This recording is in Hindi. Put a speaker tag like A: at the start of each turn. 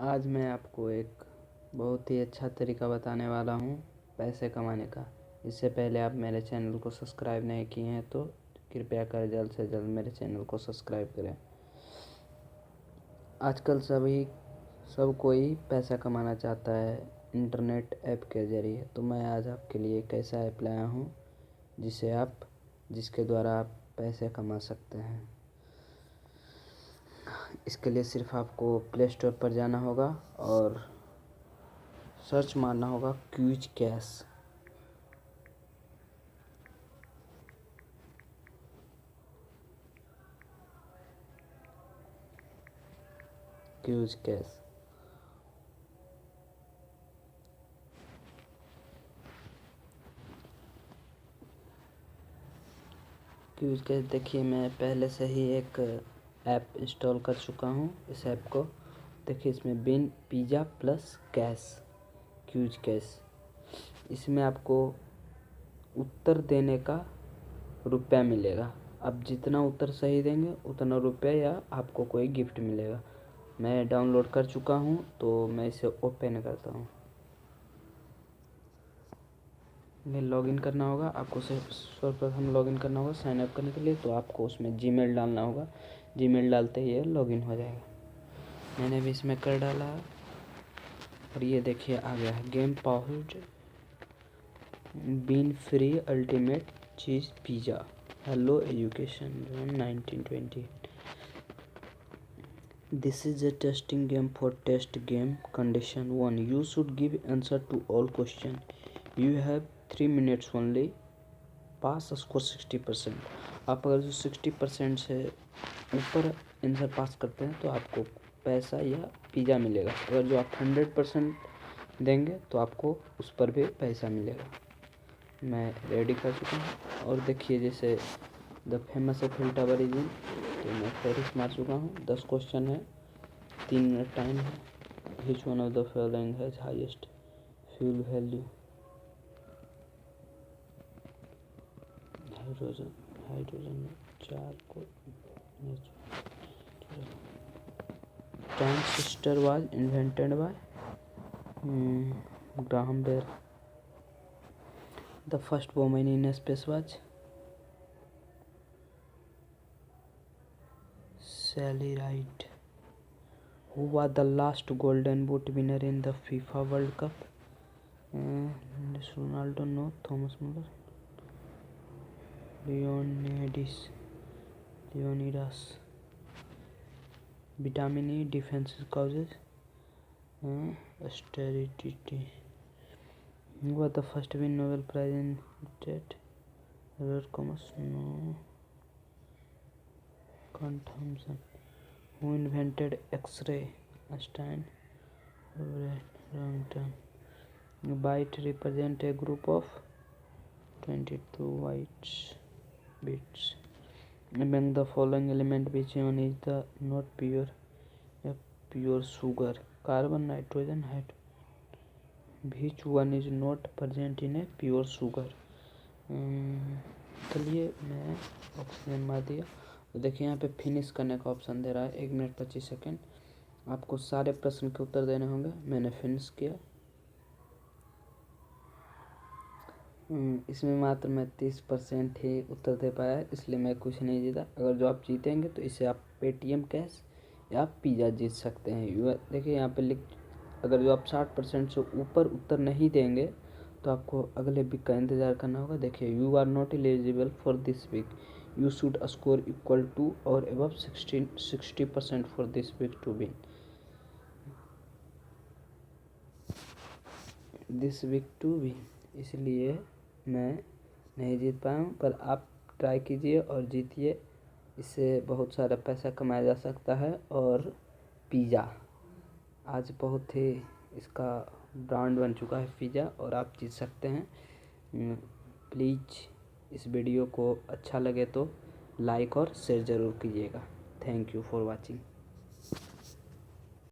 A: आज मैं आपको एक बहुत ही अच्छा तरीका बताने वाला हूँ पैसे कमाने का। इससे पहले आप मेरे चैनल को सब्सक्राइब नहीं किए हैं तो कृपया कर जल्द से जल्द मेरे चैनल को सब्सक्राइब करें। आजकल सब कोई पैसा कमाना चाहता है इंटरनेट ऐप के ज़रिए। तो मैं आज आपके लिए एक ऐसा ऐप लाया हूँ जिसके द्वारा आप पैसे कमा सकते हैं। इसके लिए सिर्फ आपको प्ले स्टोर पर जाना होगा और सर्च मारना होगा quiz cash. Quiz cash quiz cash देखिए, मैं पहले से ही एक ऐप इंस्टॉल कर चुका हूँ। इस ऐप को देखिए, इसमें बिन pizza plus cash quiz cash. इसमें आपको उत्तर देने का रुपया मिलेगा। आप जितना उत्तर सही देंगे उतना रुपया या आपको कोई गिफ्ट मिलेगा। मैं डाउनलोड कर चुका हूँ तो मैं इसे ओपन करता हूँ। मैं लॉगिन करना होगा आपको। सर्वप्रथम लॉगिन करना होगा साइन अप करने के लिए। तो आपको उसमें जीमेल डालना होगा। जीमेल डालते ही ये लॉगिन हो जाएगा। मैंने भी इसमें कर डाला और ये देखिए आ गया है गेम पाउड बीन free ultimate cheese pizza hello education 1920। This is a testing game for test game condition 1. You should give answer to all question. You have 3 minutes only. Pass score 60%। आप अगर जो 60% से ऊपर आंसर पास करते हैं तो आपको पैसा या पिज़्ज़ा मिलेगा। अगर जो आप 100% देंगे तो आपको उस पर भी पैसा मिलेगा। मैं रेडी कर चुका हूँ और देखिए जैसे the famous Eiffel tower is in, तो मैं पेरिस मार चुका हूँ। 10 क्वेश्चन है, 3 मिनट टाइम है। Which one of the following has highest fuel value? Hydrogen charcoal. Transistor was invented by Graham Bell. The first woman in space was Sally Ride. Who was the last Golden Boot winner in the FIFA World Cup? Ronaldo, no. Thomas Muller. Leonidas. Vitamin E defensive causes. Sterility. Who was the first win Nobel Prize in Jet? Robert Thomas, no. Kant Thompson. Who invented X-ray? Einstein. Wrong turn. Byte represent a group of 22 bits. Among the following element, which one is the not pure? A pure sugar. Carbon, nitrogen, hydrogen. Which one is not present in a pure sugar? चलिए मैं ऑक्सीजन मार दिया। तो देखिए यहाँ पे फिनिश करने का ऑप्शन दे रहा है 1 मिनट 25 सेकेंड। आपको सारे प्रश्न के उत्तर देने होंगे। मैंने फिनिश किया। इसमें मात्र मैं 30% ही उत्तर दे पाया है, इसलिए मैं कुछ नहीं जीता। अगर जो आप जीतेंगे तो इसे आप पेटीएम कैश या पिज़्ज़ा जीत सकते हैं। देखिए यहाँ पे अगर जो आप 60% से ऊपर उत्तर नहीं देंगे तो आपको अगले वीक का इंतज़ार करना होगा। देखिए you are not eligible for this week, you should score equal to और above 60% for this week to win this week to win. इसलिए मैं नहीं जीत पाया हूँ, पर आप ट्राई कीजिए और जीतिए। इससे बहुत सारा पैसा कमाया जा सकता है। और पिज़्ज़ा आज बहुत ही इसका ब्रांड बन चुका है पिज़्ज़ा, और आप जीत सकते हैं। प्लीज़ इस वीडियो को अच्छा लगे तो लाइक और शेयर ज़रूर कीजिएगा। Thank you for watching.